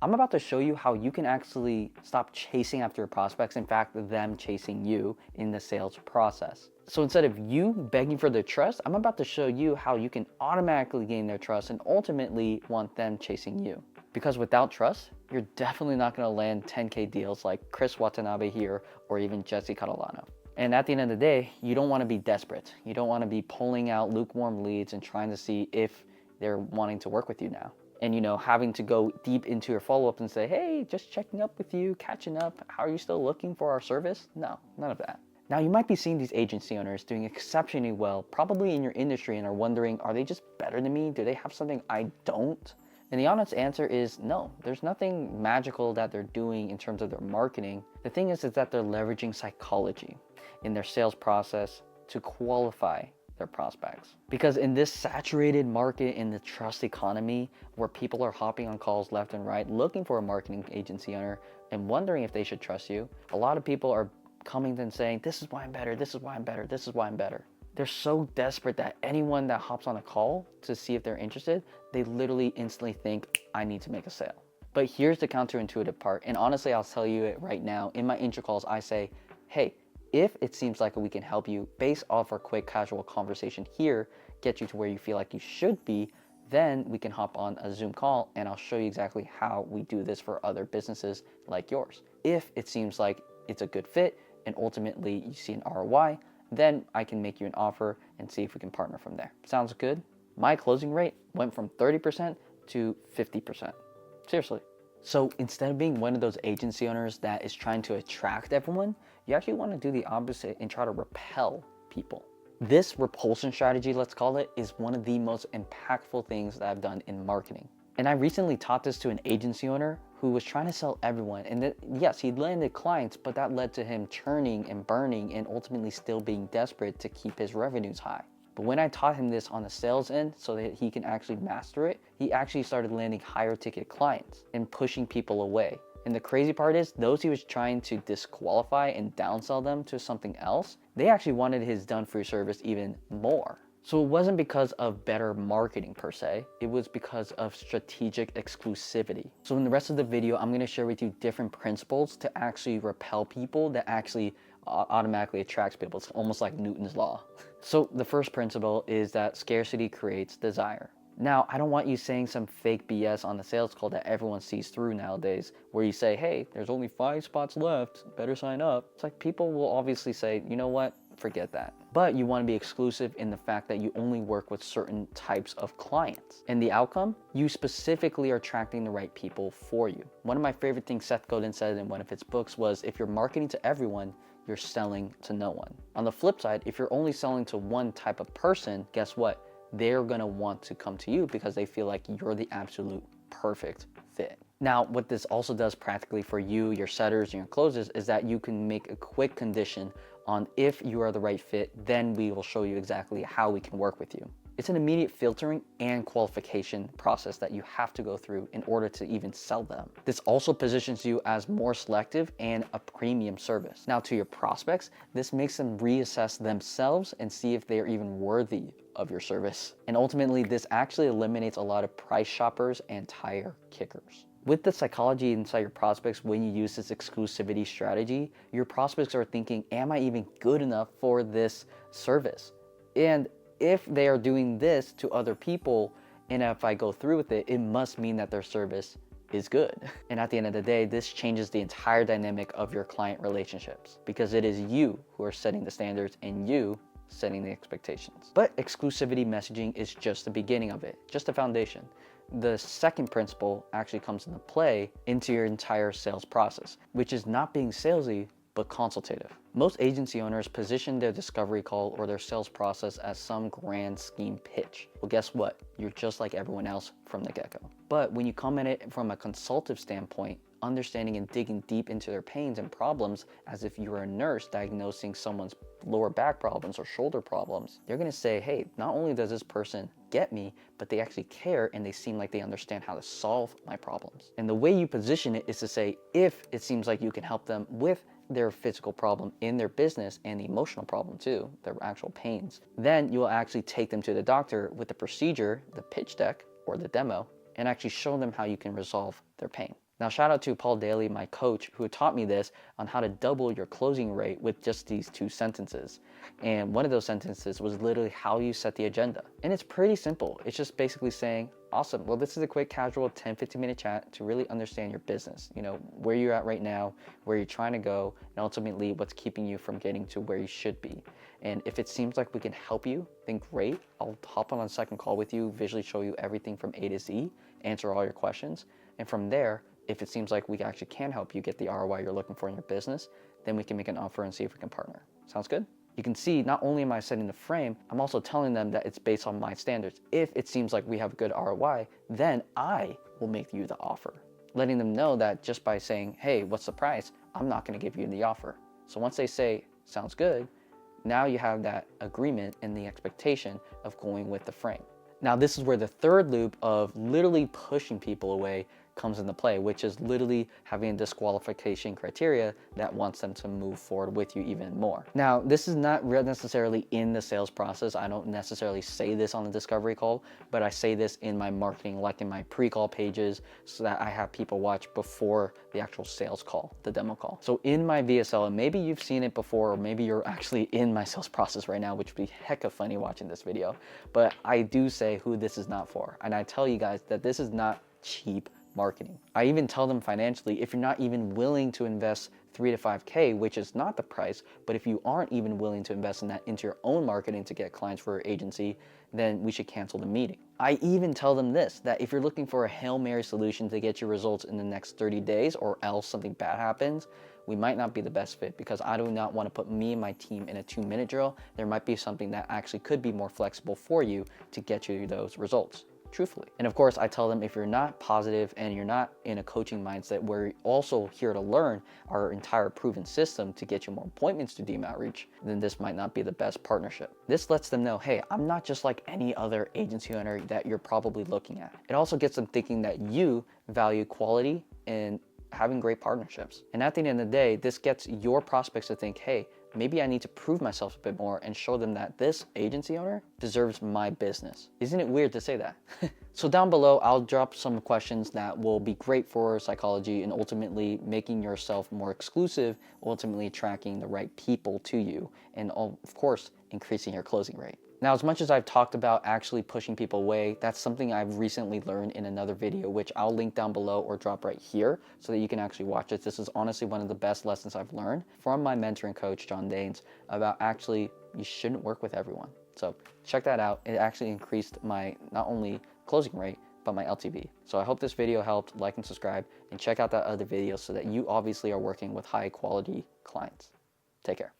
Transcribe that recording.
I'm about to show you how you can actually stop chasing after your prospects, in fact, them chasing you in the sales process. So instead of you begging for their trust, I'm about to show you how you can automatically gain their trust and ultimately want them chasing you. Because without trust, you're definitely not going to land 10K deals like Chris Watanabe here or even Jesse Catalano. And at the end of the day, you don't want to be desperate. You don't want to be pulling out lukewarm leads and trying to see if they're wanting to work with you now. And having to go deep into your follow-up and say, hey, just checking up with you, catching up. How are you still looking for our service? No, none of that. Now, you might be seeing these agency owners doing exceptionally well, probably in your industry, and are wondering, are they just better than me? Do they have something I don't? And the honest answer is no. There's nothing magical that they're doing in terms of their marketing. The thing is that they're leveraging psychology in their sales process to qualify their prospects. Because in this saturated market, in the trust economy, where people are hopping on calls left and right, looking for a marketing agency owner and wondering if they should trust you, a lot of people are coming and saying, this is why I'm better, this is why I'm better, this is why I'm better. They're so desperate that anyone that hops on a call to see if they're interested, they literally instantly think, I need to make a sale. But here's the counterintuitive part, and honestly, I'll tell you it right now. In my intro calls, I say, hey, if it seems like we can help you based off our quick casual conversation here, get you to where you feel like you should be, then we can hop on a Zoom call and I'll show you exactly how we do this for other businesses like yours. If it seems like it's a good fit and ultimately you see an ROI, then I can make you an offer and see if we can partner from there. Sounds good? My closing rate went from 30% to 50%. Seriously. So instead of being one of those agency owners that is trying to attract everyone, you actually want to do the opposite and try to repel people. This repulsion strategy, let's call it, is one of the most impactful things that I've done in marketing. And I recently taught this to an agency owner who was trying to sell everyone. And yes, he landed clients, but that led to him churning and burning and ultimately still being desperate to keep his revenues high. But when I taught him this on the sales end so that he can actually master it, he actually started landing higher ticket clients and pushing people away. And the crazy part is, those he was trying to disqualify and downsell them to something else, they actually wanted his done-for-you service even more. So it wasn't because of better marketing per se, it was because of strategic exclusivity. So in the rest of the video, I'm going to share with you different principles to actually repel people that actually automatically attracts people. It's almost like Newton's law. So the first principle is that scarcity creates desire. Now, I don't want you saying some fake BS on the sales call that everyone sees through nowadays, where you say, hey, there's only 5 spots left, better sign up. It's like people will obviously say, you know what, forget that. But you want to be exclusive in the fact that you only work with certain types of clients. And the outcome, you specifically are attracting the right people for you. One of my favorite things Seth Godin said in one of his books was, if you're marketing to everyone, you're selling to no one. On the flip side, if you're only selling to one type of person, guess what? They're gonna want to come to you because they feel like you're the absolute perfect fit. Now, what this also does practically for you, your setters, and your closers is that you can make a quick condition on if you are the right fit, then we will show you exactly how we can work with you. It's an immediate filtering and qualification process that you have to go through in order to even sell them. This also positions you as more selective and a premium service. Now, to your prospects, this makes them reassess themselves and see if they are even worthy of your service. And ultimately, this actually eliminates a lot of price shoppers and tire kickers. With the psychology inside your prospects, when you use this exclusivity strategy, your prospects are thinking, am I even good enough for this service? And if they are doing this to other people, and if I go through with it, it must mean that their service is good. And at the end of the day, this changes the entire dynamic of your client relationships, because it is you who are setting the standards and you setting the expectations. But exclusivity messaging is just the beginning of it, just the foundation. The second principle actually comes into play into your entire sales process, which is not being salesy, but consultative. Most agency owners position their discovery call or their sales process as some grand scheme pitch. Well, guess what? You're just like everyone else from the get-go. But when you come at it from a consultative standpoint, understanding and digging deep into their pains and problems as if you were a nurse diagnosing someone's lower back problems or shoulder problems, they're gonna say, hey, not only does this person get me, but they actually care and they seem like they understand how to solve my problems. And the way you position it is to say, if it seems like you can help them with their physical problem in their business and the emotional problem too, their actual pains, then you will actually take them to the doctor with the procedure, the pitch deck, or the demo, and actually show them how you can resolve their pain. Now, shout out to Paul Daly, my coach, who taught me this on how to double your closing rate with just these 2 sentences. And one of those sentences was literally how you set the agenda. And it's pretty simple. It's just basically saying, awesome, well, this is a quick casual 10-15 minute chat to really understand your business, where you're at right now, where you're trying to go, and ultimately what's keeping you from getting to where you should be. And if it seems like we can help you, then great. I'll hop on a second call with you, visually show you everything from A to Z, answer all your questions. And from there, if it seems like we actually can help you get the ROI you're looking for in your business, then we can make an offer and see if we can partner. Sounds good? You can see not only am I setting the frame, I'm also telling them that it's based on my standards. If it seems like we have good ROI, then I will make you the offer. Letting them know that just by saying, hey, what's the price? I'm not gonna give you the offer. So once they say, sounds good, now you have that agreement and the expectation of going with the frame. Now this is where the third loop of literally pushing people away comes into play, which is literally having a disqualification criteria that wants them to move forward with you even more. Now, this is not necessarily in the sales process. I don't necessarily say this on the discovery call, but I say this in my marketing, like in my pre-call pages, so that I have people watch before the actual sales call, the demo call. So in my VSL, and maybe you've seen it before, or maybe you're actually in my sales process right now, which would be hecka funny watching this video, but I do say who this is not for. And I tell you guys that this is not cheap marketing. I even tell them financially, if you're not even willing to invest 3 to 5K, which is not the price, but if you aren't even willing to invest in that into your own marketing to get clients for your agency, then we should cancel the meeting. I even tell them this, that if you're looking for a Hail Mary solution to get your results in the next 30 days or else something bad happens, we might not be the best fit, because I do not want to put me and my team in a 2-minute drill. There might be something that actually could be more flexible for you to get you those results. Truthfully. And of course, I tell them if you're not positive and you're not in a coaching mindset, we're also here to learn our entire proven system to get you more appointments to DM outreach, then this might not be the best partnership. This lets them know, hey, I'm not just like any other agency owner that you're probably looking at. It also gets them thinking that you value quality and having great partnerships. And at the end of the day, this gets your prospects to think, hey, maybe I need to prove myself a bit more and show them that this agency owner deserves my business. Isn't it weird to say that? So down below, I'll drop some questions that will be great for psychology and ultimately making yourself more exclusive, ultimately attracting the right people to you, and of course, increasing your closing rate. Now, as much as I've talked about actually pushing people away, that's something I've recently learned in another video, which I'll link down below or drop right here so that you can actually watch it. This is honestly one of the best lessons I've learned from my mentor and coach, John Danes, about actually you shouldn't work with everyone. So check that out. It actually increased my not only closing rate, but my LTV. So I hope this video helped. Like and subscribe, and check out that other video so that you obviously are working with high quality clients. Take care.